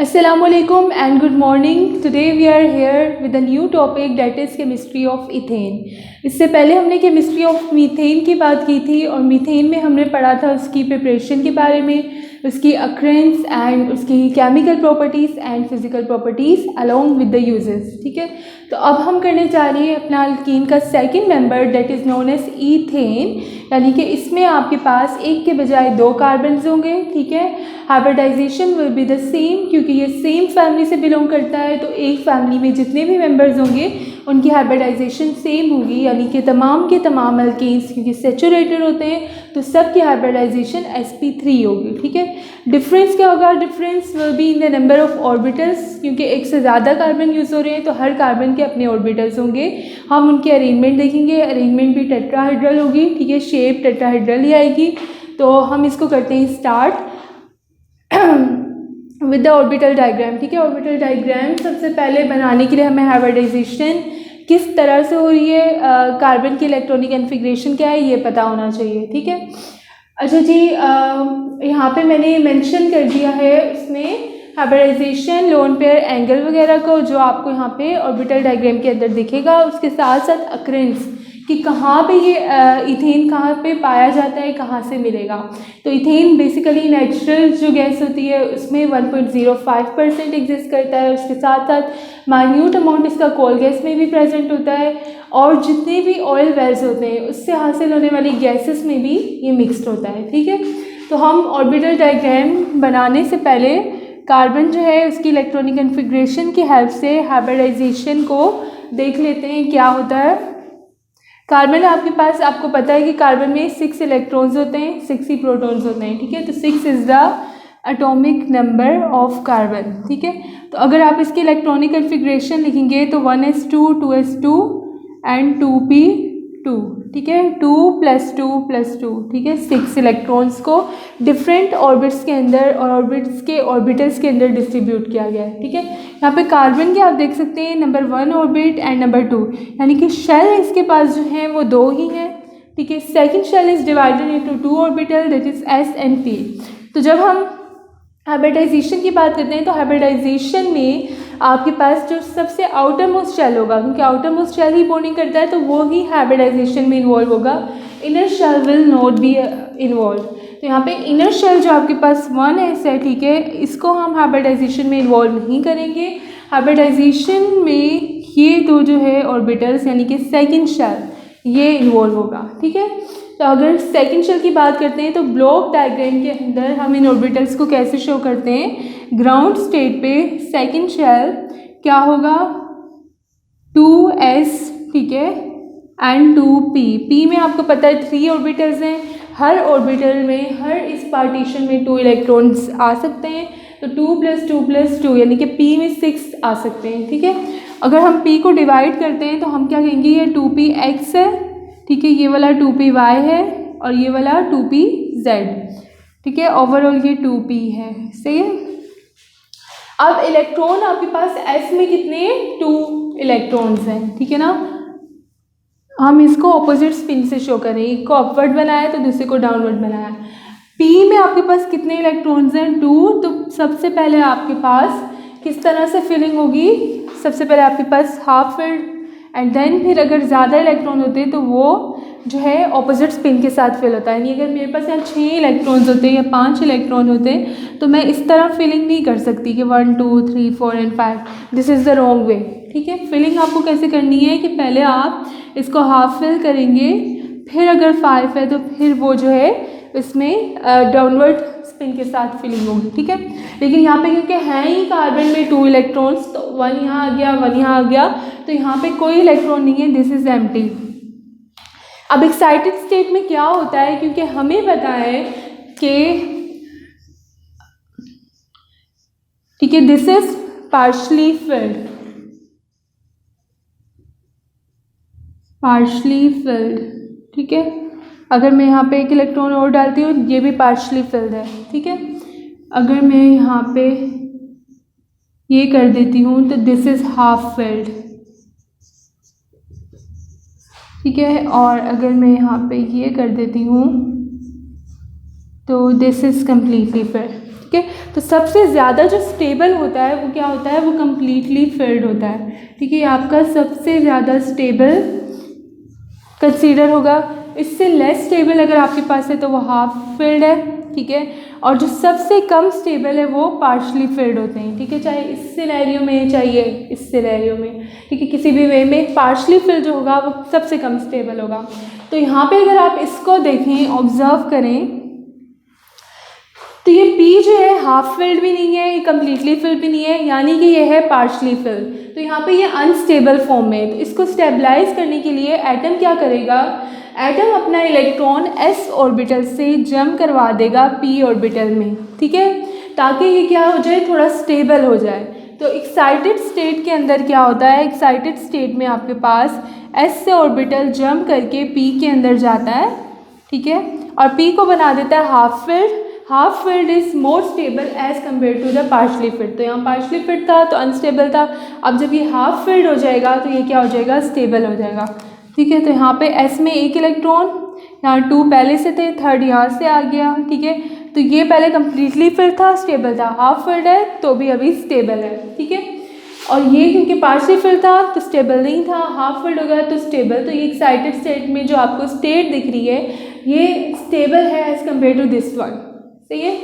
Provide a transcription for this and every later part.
Assalamualaikum and good morning. Today we are here with a new topic that is chemistry of ethane. इससे पहले हमने chemistry of methane की बात की थी और मीथेन में हमने पढ़ा था उसकी प्रिपरेशन के बारे में, उसकी अक्रेंस एंड उसकी chemical properties and physical properties along with the uses. ठीक है, तो अब हम करने जा रहे हैं अपना अल्कीन का second member that is known as ethane. यानी कि इसमें आपके पास एक के बजाय दो कार्बन्स होंगे. ठीक है, hybridization will be the same क्योंकि ये सेम फैमिली से बिलोंग करता है, तो एक फैमिली में जितने भी मेंबर्स होंगे उनकी हाइब्रिडाइजेशन सेम होगी. यानी कि तमाम के तमाम अल्केन्स क्योंकि सेचुरेटेड होते हैं तो सब की हाइब्रिडाइजेशन sp3 होगी. ठीक है, डिफरेंस क्या होगा? Difference will be in the number of orbitals. क्योंकि एक से ज़्यादा कार्बन यूज़ हो रहे हैं तो हर कार्बन के अपने ऑर्बिटल्स होंगे. हम उनके अरेंजमेंट देखेंगे. अरेंजमेंट भी टेट्राहेड्रल होगी. ठीक है, शेप टेट्राहेड्रल ही आएगी. तो हम इसको करते हैं start with the orbital diagram. ठीक है, ऑर्बिटल डायग्राम सबसे पहले बनाने के लिए हमें हाइब्रिडाइजेशन किस तरह से हो रही है, कार्बन की इलेक्ट्रॉनिक कॉन्फ़िगरेशन क्या है, ये पता होना चाहिए. ठीक है, अच्छा जी, यहाँ पे मैंने मेंशन कर दिया है उसमें हाइब्रिडाइजेशन लोन पेयर एंगल वगैरह को, जो आपको यहाँ पे ऑर्बिटल डायग्राम के अंदर दिखेगा. उसके साथ साथ अक्रेंस कि कहाँ पे ये इथेन कहाँ पे पाया जाता है, कहाँ से मिलेगा. तो इथेन बेसिकली नेचुरल जो गैस होती है उसमें 1.05% एग्जिस्ट करता है. उसके साथ साथ माइन्यूट अमाउंट इसका कोल गैस में भी प्रेजेंट होता है और जितने भी ऑयल वेल्स होते हैं उससे हासिल होने वाली गैसेस में भी ये मिक्सड होता है. ठीक है, तो हम ऑर्बिटल डायग्राम बनाने से पहले कार्बन जो है उसकी इलेक्ट्रॉनिक कॉन्फ़िगरेशन की हेल्प से हाइब्रिडाइजेशन को देख लेते हैं क्या होता है. कार्बन आपके पास, आपको पता है कि कार्बन में 6 इलेक्ट्रॉन्स होते हैं, 6 ही प्रोटॉन्स होते हैं. ठीक है, तो 6 is the atomic number of carbon. ठीक है, तो अगर आप इसकी इलेक्ट्रॉनिक कॉन्फ़िगरेशन लिखेंगे तो 1s2 2s2 एंड 2p2. ठीक है, 2 + 2 + 2. ठीक है, 6 इलेक्ट्रॉन्स को डिफरेंट ऑर्बिट्स के अंदर और ऑर्बिट्स के ऑर्बिटल्स के अंदर डिस्ट्रीब्यूट किया गया है. ठीक है, यहाँ पे कार्बन के आप देख सकते हैं नंबर 1 ऑर्बिट एंड नंबर 2, यानी कि शेल इसके पास जो है वो 2 ही हैं. ठीक है, second shell is divided into 2 orbital that is s and p. तो जब हम हाइब्रिडाइजेशन की बात करते हैं तो हाइब्रिडाइजेशन में आपके पास जो सबसे आउटर मोस्ट शेल होगा, क्योंकि आउटर मोस्ट शेल ही बॉन्डिंग करता है तो वो ही हाइब्रिडाइजेशन में इन्वॉल्व होगा. Inner shell will not be involve. तो यहाँ पे इनर शेल जो आपके पास 1s है, ठीक है, इसको हम हाइब्रिडाइजेशन में इन्वॉल्व नहीं करेंगे. हाइब्रिडाइजेशन में ये दो जो है ऑर्बिटल्स यानी कि सेकेंड शेल ये इन्वॉल्व होगा. ठीक है, तो अगर सेकेंड शेल की बात करते हैं तो ब्लॉक डायग्राम के अंदर हम इन ऑर्बिटल्स को कैसे शो करते हैं. ग्राउंड स्टेट पे सेकेंड शेल क्या होगा 2s. ठीक है, एंड 2p. p में आपको पता है 3 ऑर्बिटल्स हैं. हर ऑर्बिटल में, हर इस पार्टीशन में 2 इलेक्ट्रॉन्स आ सकते हैं. तो 2 + 2 + 2 यानी कि p में 6 आ सकते हैं. ठीक है, अगर हम p को डिवाइड करते हैं तो हम क्या कहेंगे, ये 2px है. ठीक है, ये वाला 2py है और ये वाला 2pz. ठीक है, ओवरऑल ये 2p है. सही है. अब इलेक्ट्रॉन आपके पास s में कितने 2 इलेक्ट्रॉन्स हैं. ठीक है ना, हम इसको ऑपोजिट स्पिन से शो करें. एक को अपवर्ड बनाया तो दूसरे को डाउनवर्ड बनाया. p में आपके पास कितने इलेक्ट्रॉन्स हैं 2. तो सबसे पहले आपके पास किस तरह से फिलिंग होगी, सबसे पहले आपके पास हाफ फिल्ड एंड देन फिर अगर ज़्यादा इलेक्ट्रॉन होते हैं तो वो जो है ऑपोजिट स्पिन के साथ फिल होता है. यानी अगर मेरे पास यहाँ 6 इलेक्ट्रॉन्स होते हैं या 5 इलेक्ट्रॉन होते हैं तो मैं इस तरह फिलिंग नहीं कर सकती कि 1 2 3 4 and 5. This is the wrong way. ठीक है, फिलिंग आपको कैसे करनी है कि पहले आप इसको हाफ फिल करेंगे, फिर अगर 5 है तो फिर वो जो है इसमें डाउनवर्ड स्पिन के साथ फिलिंग होगी. ठीक है, लेकिन यहाँ पे क्योंकि हैं ही कार्बन में 2 इलेक्ट्रॉन्स तो 1 यहाँ आ गया 1 यहाँ आ गया, तो यहाँ पे कोई इलेक्ट्रॉन नहीं है. This is empty. अब एक्साइटेड स्टेट में क्या होता है, क्योंकि हमें पता है कि ठीक है दिस इज पार्शली फिल्ड. ठीक है, अगर मैं यहाँ पे एक इलेक्ट्रॉन और डालती हूँ ये भी पार्शली फिल्ड है. ठीक है, अगर मैं यहाँ पे ये कर देती हूँ तो दिस इज़ हाफ फिल्ड. ठीक है, और अगर मैं यहाँ पे ये कर देती हूँ तो दिस इज़ कम्प्लीटली फिल्ड. ठीक है। तो सबसे ज़्यादा जो स्टेबल होता है वो क्या होता है, वो कम्प्लीटली फिल्ड होता है, ठीक है। ये आपका सबसे ज़्यादा स्टेबल कंसीडर होगा। इससे लेस स्टेबल अगर आपके पास है तो वो हाफ फिल्ड है, ठीक है। और जो सबसे कम स्टेबल है वो पार्शली फिल्ड होते हैं, ठीक है। चाहे इस सिनेरियो में चाहिए इस सिनेरियो में, ठीक है, किसी भी वे में पार्शली फिल्ड जो होगा वो सबसे कम स्टेबल होगा। तो यहाँ पे अगर आप इसको देखें, ऑब्जर्व करें, तो ये P जो है हाफ फिल्ड भी नहीं है, ये कम्प्लीटली फिल्ड भी नहीं है, यानी कि ये है पार्शली फिल्ड। तो यहाँ पे ये अनस्टेबल फॉर्म में है। तो इसको स्टेबलाइज करने के लिए एटम क्या करेगा, एटम अपना इलेक्ट्रॉन s ऑर्बिटल से जंप करवा देगा p ऑर्बिटल में, ठीक है, ताकि ये क्या हो जाए, थोड़ा स्टेबल हो जाए। तो एक्साइटेड स्टेट के अंदर क्या होता है, एक्साइटेड स्टेट में आपके पास s से ऑर्बिटल जंप करके p के अंदर जाता है, ठीक है, और p को बना देता है half filled. Half filled is more stable as compare to the partially filled. तो यहाँ पार्शली फिल्ड था तो अनस्टेबल था, अब जब ये हाफ फिल्ड हो जाएगा तो ये क्या हो जाएगा, स्टेबल हो जाएगा, ठीक है। तो यहाँ पे S में एक इलेक्ट्रॉन, यहाँ 2 पहले से थे, 3rd यहाँ से आ गया, ठीक है। तो ये पहले कम्प्लीटली फिल्ड था, स्टेबल था, हाफ फिल्ड है तो भी अभी स्टेबल है, ठीक है। और ये क्योंकि पार्शली फिल्ड था तो स्टेबल नहीं था, हाफ फिल्ड हो गया तो स्टेबल। तो ये एक्साइटेड स्टेट में जो आपको स्टेट दिख रही है ये स्टेबल है as compare to this one, सही है।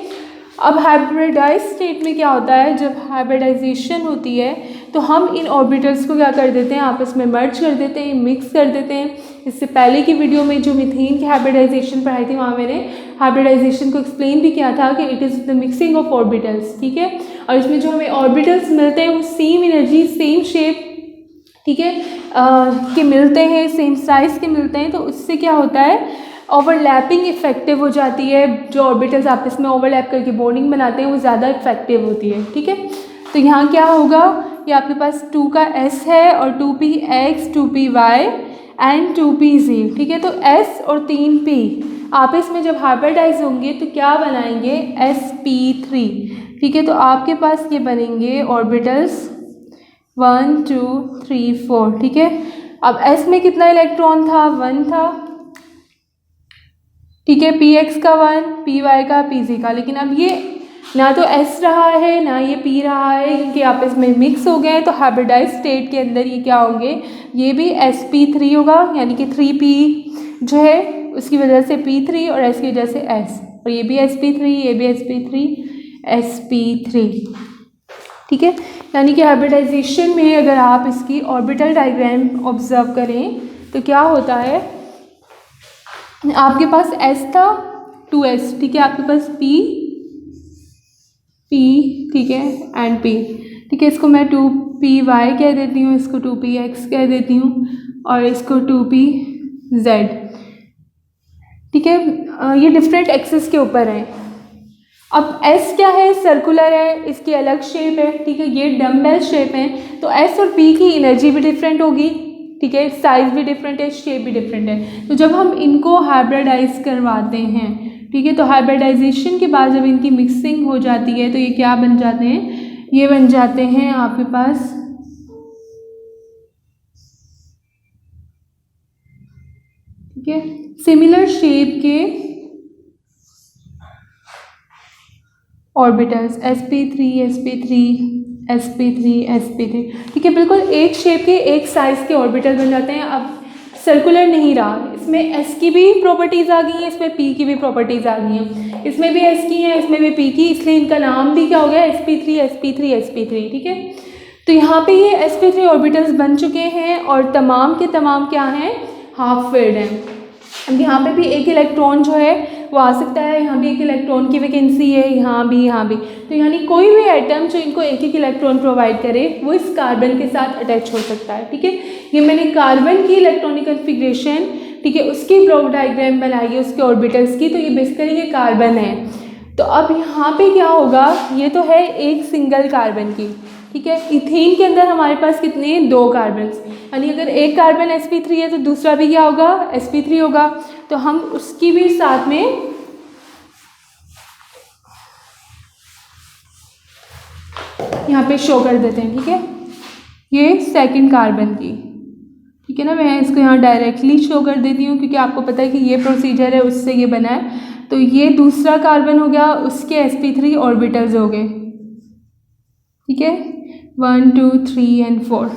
अब हाइब्रिडाइज स्टेट में क्या होता है, जब हाइब्रिडाइजेशन होती है तो हम इन ऑर्बिटल्स को क्या कर देते हैं, आपस में मर्ज कर देते हैं, मिक्स कर देते हैं। इससे पहले की वीडियो में जो मीथेन की हाइब्रिडाइजेशन पढ़ाई थी वहाँ मैंने हाइब्रिडाइजेशन को एक्सप्लेन भी किया था कि it is the mixing of orbitals, ठीक है। और इसमें जो हमें ऑर्बिटल्स मिलते हैं वो सेम एनर्जी, सेम शेप, ठीक है, के मिलते हैं, सेम साइज़ के मिलते हैं। तो उससे क्या होता है, ओवरलैपिंग इफेक्टिव हो जाती है। जो ऑर्बिटल्स आपस में ओवरलैप करके बॉन्डिंग बनाते हैं वो ज़्यादा इफेक्टिव होती है, ठीक है। तो यहाँ क्या होगा, ये आपके पास 2 का S है और 2px 2py एंड 2pz, ठीक है। तो S और 3p आपस में जब हाइब्रिडाइज होंगे तो क्या बनाएंगे, sp3, ठीक है। तो आपके पास ये बनेंगे ऑर्बिटल्स 1 2 3 4, ठीक है। अब S में कितना इलेक्ट्रॉन था, 1 था, ठीक है, px का 1, py का, pz का। लेकिन अब ये ना तो s रहा है ना ये p रहा है, क्योंकि आपस में मिक्स हो गए। तो हाइब्रिडाइज स्टेट के अंदर ये क्या होंगे, ये भी sp3 होगा, यानी कि 3p जो है उसकी वजह से p3 और s की वजह से s, और ये भी sp3, ये भी sp3, ठीक है। यानी कि हाइब्रिडाइजेशन में अगर आप इसकी ऑर्बिटल डायग्राम ऑब्जर्व करें तो क्या होता है, आपके पास S था 2s, ठीक है, आपके पास P, ठीक है, एंड P, ठीक है। इसको मैं 2py कह देती हूँ, इसको 2px कह देती हूँ और इसको 2pz, ठीक है। ये डिफरेंट एक्सिस के ऊपर हैं। अब S क्या है, सर्कुलर है, इसकी अलग शेप है, ठीक है, ये डम्बेल शेप है। तो S और P की एनर्जी भी डिफरेंट होगी, ठीक है, साइज़ भी डिफरेंट है, शेप भी डिफरेंट है। तो जब हम इनको हाइब्रिडाइज करवाते हैं, ठीक है, तो हाइब्रिडाइजेशन के बाद जब इनकी मिक्सिंग हो जाती है तो ये क्या बन जाते हैं, ये बन जाते हैं आपके पास, ठीक है, सिमिलर शेप के orbitals sp3 sp3 sp3 sp3, ठीक है, बिल्कुल एक शेप के एक साइज़ के ऑर्बिटल बन जाते हैं। अब सर्कुलर नहीं रहा, इसमें s की भी प्रॉपर्टीज़ आ गई हैं, इसमें p की भी प्रॉपर्टीज़ आ गई हैं, इसमें भी s की हैं, इसमें भी p की, इसलिए इनका नाम भी क्या हो गया, sp3 sp3 sp3, ठीक है। तो यहाँ पे ये sp3 ऑर्बिटल्स बन चुके हैं और तमाम के तमाम क्या हैं, हाफ फिल्ड हैं। अब यहाँ पे भी एक इलेक्ट्रॉन जो है वो आ सकता है, यहाँ भी एक इलेक्ट्रॉन की वैकेंसी है, यहाँ भी। तो यानी कोई भी एटम जो इनको एक एक इलेक्ट्रॉन प्रोवाइड करे वो इस कार्बन के साथ अटैच हो सकता है, ठीक है। ये मैंने कार्बन की इलेक्ट्रॉनिक कन्फिग्रेशन, ठीक है, उसकी ब्लॉक डायग्राम बनाई है उसके ऑर्बिटल्स की। तो ये बेसिकली ये कार्बन है। तो अब यहाँ पे क्या होगा, ये तो है एक सिंगल कार्बन की, ठीक है। इथेन के अंदर हमारे पास कितने, 2 कार्बन, यानी अगर एक कार्बन sp3 है तो दूसरा भी क्या होगा, sp3 होगा। तो हम उसकी भी साथ में यहाँ पे शो कर देते हैं, ठीक है, ये सेकंड कार्बन की, ठीक है ना। मैं इसको यहाँ डायरेक्टली शो कर देती हूँ क्योंकि आपको पता है कि ये प्रोसीजर है, उससे ये बना है। तो ये दूसरा कार्बन हो गया, उसके sp3 ऑर्बिटल्स हो गए, ठीक है, 1 2 3 एंड 4।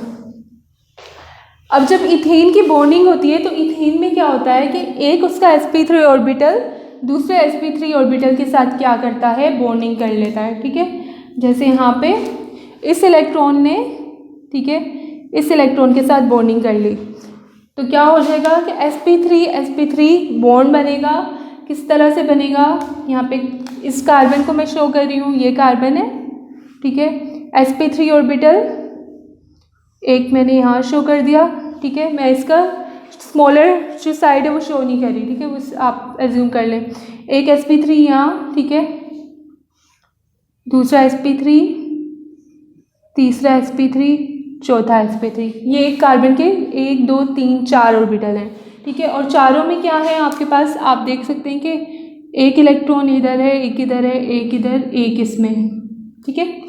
अब जब इथेन की बॉन्डिंग होती है तो इथेन में क्या होता है कि एक उसका sp3 ऑर्बिटल दूसरे sp3 ऑर्बिटल के साथ क्या करता है, बॉन्डिंग कर लेता है, ठीक है। जैसे यहाँ पे इस इलेक्ट्रॉन ने, ठीक है, इस इलेक्ट्रॉन के साथ बॉन्डिंग कर ली, तो क्या हो जाएगा कि sp3 बॉन्ड बनेगा। किस तरह से बनेगा, यहाँ पे इस कार्बन को मैं शो कर रही हूँ, ये कार्बन है, ठीक है, sp3 ऑर्बिटल एक मैंने यहाँ शो कर दिया, ठीक है। मैं इसका स्मॉलर जो साइड है वो शो नहीं कर रही, ठीक है, उस आप एज्यूम कर लें। एक sp3 यहाँ, ठीक है, दूसरा sp3, तीसरा sp3, चौथा sp3। ये एक कार्बन के 1 2 3 4 ऑर्बिटल हैं, ठीक है। और चारों में क्या है आपके पास, आप देख सकते हैं कि एक इलेक्ट्रॉन इधर है, एक इधर है, एक इधर, एक इसमें है, ठीक है।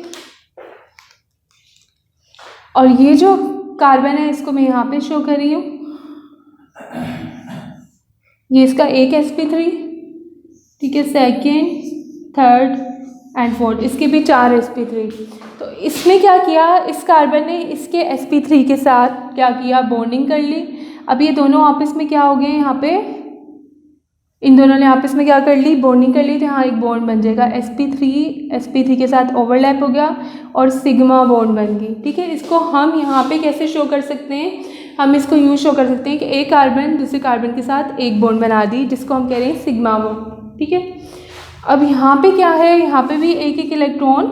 और ये जो कार्बन है इसको मैं यहाँ पे शो कर रही हूँ, ये इसका एक sp3, ठीक है, सेकेंड, थर्ड एंड फोर्थ, इसके भी 4 sp3। तो इसने क्या किया, इस कार्बन ने इसके sp3 के साथ क्या किया, बॉन्डिंग कर ली। अब ये दोनों आपस में क्या हो गए, यहाँ पे इन दोनों ने आपस में क्या कर ली, बॉन्डिंग कर ली, तो यहाँ एक बॉन्ड बन जाएगा, sp3 के साथ ओवरलैप हो गया और सिग्मा बॉन्ड बन गई, ठीक है। इसको हम यहाँ पे कैसे शो कर सकते हैं, हम इसको यूँ शो कर सकते हैं कि एक कार्बन दूसरे कार्बन के साथ एक बॉन्ड बना दी, जिसको हम कह रहे हैं सिग्मा बॉन्ड, ठीक है। अब यहाँ पे क्या है, यहाँ पे भी एक एक इलेक्ट्रॉन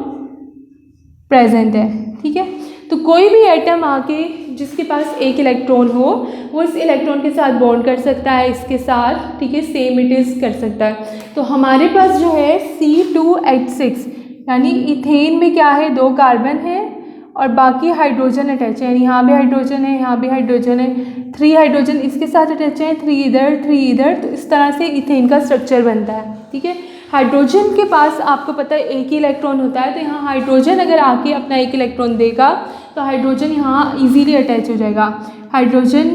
प्रेजेंट है, ठीक है। तो कोई भी एटम आके जिसके पास एक इलेक्ट्रॉन हो वो इस इलेक्ट्रॉन के साथ बॉन्ड कर सकता है, इसके साथ, ठीक है, सेम इट इज़ कर सकता है। तो हमारे पास जो है C2H6 यानी इथेन में क्या है, 2 कार्बन है और बाकी हाइड्रोजन अटैच है, यानी यहाँ भी हाइड्रोजन है, यहाँ भी हाइड्रोजन है, 3 हाइड्रोजन इसके साथ अटैच है, 3 इधर 3 इधर। तो इस तरह से इथेन का स्ट्रक्चर बनता है, ठीक है। हाइड्रोजन के पास आपको पता है एक ही इलेक्ट्रॉन होता है, तो यहाँ हाइड्रोजन अगर आके अपना एक इलेक्ट्रॉन देगा तो हाइड्रोजन यहाँ इजीली अटैच हो जाएगा। हाइड्रोजन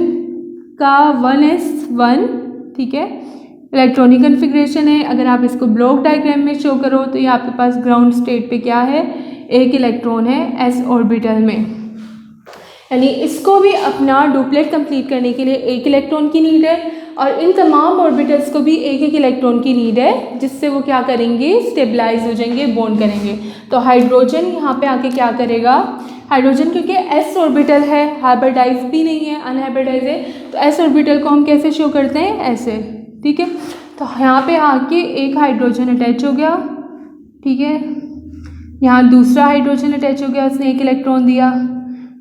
का 1s1, ठीक है, इलेक्ट्रॉनिक कन्फिग्रेशन है। अगर आप इसको ब्लॉक डायग्राम में शो करो तो ये आपके पास ग्राउंड स्टेट पे क्या है, एक इलेक्ट्रॉन है s ऑर्बिटल में, यानी इसको भी अपना डुप्लेट कंप्लीट करने के लिए एक इलेक्ट्रॉन की नीड है और इन तमाम ऑर्बिटल्स को भी एक एक इलेक्ट्रॉन की नीड है, जिससे वो क्या करेंगे, स्टेबलाइज हो जाएंगे, बॉन्ड करेंगे। तो हाइड्रोजन यहाँ पे आके क्या करेगा, हाइड्रोजन क्योंकि s ऑर्बिटल है, हाइब्रिडाइज भी नहीं है, अनहाइब्रिडाइज है, तो s ऑर्बिटल को हम कैसे शो करते हैं, ऐसे, ठीक है। तो यहाँ पे आके एक हाइड्रोजन अटैच हो गया, ठीक है, यहाँ दूसरा हाइड्रोजन अटैच हो गया, उसने एक इलेक्ट्रॉन दिया,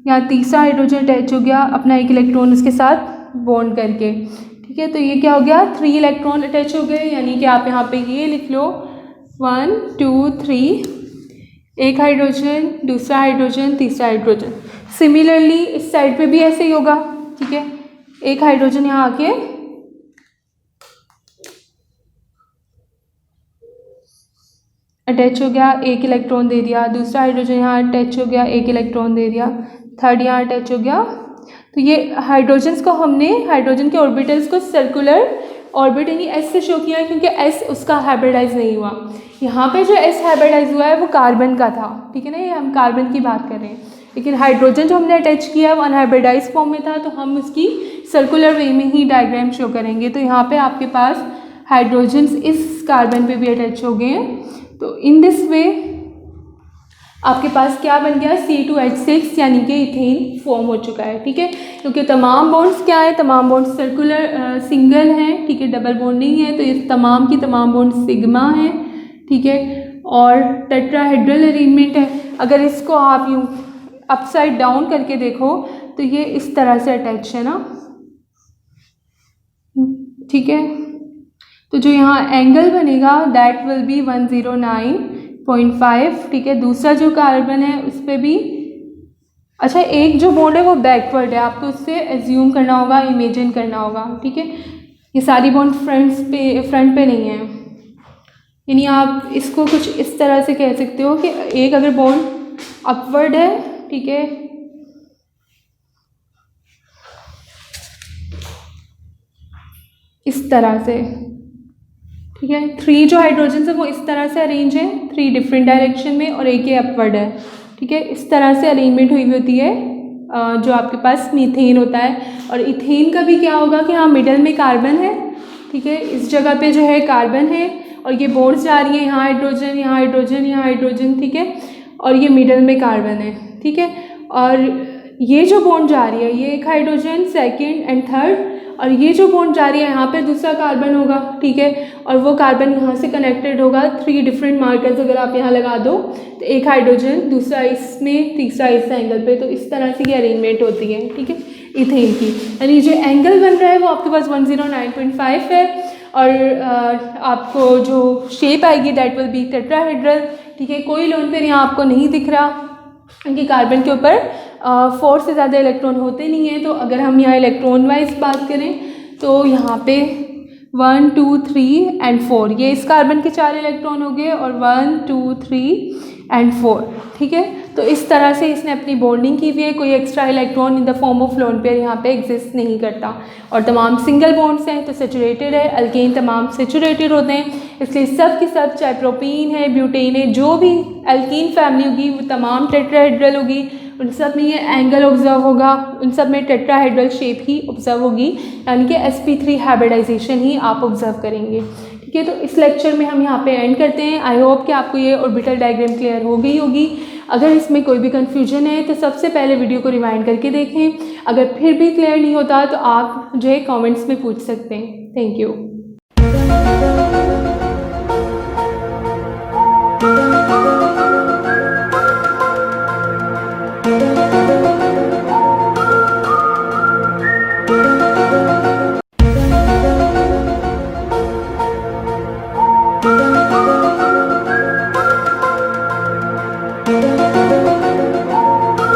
यहाँ तीसरा हाइड्रोजन अटैच हो गया अपना एक इलेक्ट्रॉन उसके साथ बॉन्ड करके, ठीक है। तो ये क्या हो गया, 3 इलेक्ट्रॉन अटैच हो गए, यानी कि आप यहाँ पे ये लिख लो 1 2 3, एक हाइड्रोजन, दूसरा हाइड्रोजन, तीसरा हाइड्रोजन। सिमिलरली इस साइड पे भी ऐसे ही होगा, ठीक है, एक हाइड्रोजन यहाँ आके अटैच हो गया, एक इलेक्ट्रॉन दे दिया, दूसरा हाइड्रोजन यहाँ अटैच हो गया, एक इलेक्ट्रॉन दे दिया, थर्ड यहाँ अटैच हो गया। तो ये हाइड्रोजन्स को हमने, हाइड्रोजन के ऑर्बिटल्स को सर्कुलर ऑर्बिट यानी एस से शो किया है, क्योंकि एस उसका हाइब्रिडाइज नहीं हुआ। यहाँ पे जो एस हाइब्रिडाइज हुआ है वो कार्बन का था, ठीक है ना, ये हम कार्बन की बात कर रहे हैं, लेकिन हाइड्रोजन जो हमने अटैच किया है वो अनहाइब्रिडाइज फॉर्म में था, तो हम उसकी सर्कुलर वे में ही डायग्राम शो करेंगे। तो यहाँ पे आपके पास हाइड्रोजन्स इस कार्बन पे भी अटैच हो गए हैं। तो इन दिस वे आपके पास क्या बन गया, C2H6 यानी कि इथेन फॉर्म हो चुका है, ठीक है। क्योंकि तमाम बॉन्ड्स क्या है, तमाम बॉन्ड्स सर्कुलर सिंगल हैं, ठीक है, डबल बॉन्ड नहीं है, तो ये तमाम की तमाम बॉन्ड सिग्मा है, ठीक है, और टेट्राहेड्रल अरेंजमेंट है। अगर इसको आप यूँ अपसाइड डाउन करके देखो तो ये इस तरह से अटैच है ना, ठीक है। तो जो यहाँ एंगल बनेगा दैट विल बी 109.5, ठीक है। दूसरा जो कार्बन है उस पर भी, अच्छा एक जो बॉन्ड है वो बैकवर्ड है, आपको उससे एज्यूम करना होगा, इमेजिन करना होगा, ठीक है। ये सारी बॉन्ड फ्रंट पे नहीं है, यानी आप इसको कुछ इस तरह से कह सकते हो कि एक अगर बॉन्ड अपवर्ड है, ठीक है, इस तरह से, ठीक है। 3 जो हाइड्रोजन है वो इस तरह से अरेंज है 3 डिफरेंट डायरेक्शन में, और एक ये अपवर्ड है। ठीक है, इस तरह से अरेंजमेंट हुई होती है जो आपके पास मीथेन होता है। और इथेन का भी क्या होगा कि हाँ मिडल में कार्बन है। ठीक है, इस जगह पे जो है कार्बन है और ये बॉन्ड्स जा रही हैं, यहाँ हाइड्रोजन, यहाँ हाइड्रोजन, यहाँ हाइड्रोजन। ठीक है, और ये मिडल में कार्बन है। ठीक है, और ये जो बॉन्ड जा रही है ये एक हाइड्रोजन, सेकंड एंड थर्ड, और ये जो बॉन्ड जा रही है यहाँ पे दूसरा कार्बन होगा। ठीक है, और वो कार्बन यहाँ से कनेक्टेड होगा 3 डिफरेंट मार्कर्स अगर आप यहाँ लगा दो तो एक हाइड्रोजन, दूसरा इसमें, तीसरा इस एंगल पे। तो इस तरह से ये अरेंजमेंट होती है। ठीक है, इथेन की। यानी जो एंगल बन रहा है वो आपके पास 109.5 है, और आपको जो शेप आएगी दैट विल बी टेट्राहेड्रल। ठीक है, कोई लोन पेयर यहाँ आपको नहीं दिख रहा क्योंकि कार्बन के ऊपर 4 से ज़्यादा इलेक्ट्रॉन होते नहीं हैं। तो अगर हम यहाँ इलेक्ट्रॉन वाइज बात करें तो यहाँ पे 1 2 3 एंड 4 ये इस कार्बन के 4 इलेक्ट्रॉन हो गए, और 1 2 3 एंड 4। ठीक है, तो इस तरह से इसने अपनी बॉन्डिंग की हुई है। कोई extra electron in the form of lone pair यहाँ पे एग्जिस्ट नहीं करता, और तमाम सिंगल बॉन्ड्स हैं तो सेचुरेटेड है। अल्केन तमाम सेचुरेटेड होते हैं, इसलिए सब की सब, चाहे प्रोपीन है, ब्यूटेन है, जो भी अल्कीन फैमिली होगी वो तमाम टेट्राहेड्रल होगी। उन सब में ये एंगल ऑब्जर्व होगा, उन सब में टेट्राहेड्रल शेप ही ऑब्जर्व होगी, यानी कि sp3 हाइब्रिडाइजेशन ही आप ऑब्जर्व करेंगे। ठीक है, तो इस लेक्चर में हम यहाँ पे एंड करते हैं। आई होप कि आपको ये ऑर्बिटल डायग्राम क्लियर हो गई होगी। अगर इसमें कोई भी कन्फ्यूजन है तो सबसे पहले वीडियो को रिवाइंड करके देखें। अगर फिर भी क्लियर नहीं होता तो आप जो है कमेंट्स में पूछ सकते हैं। Thank you.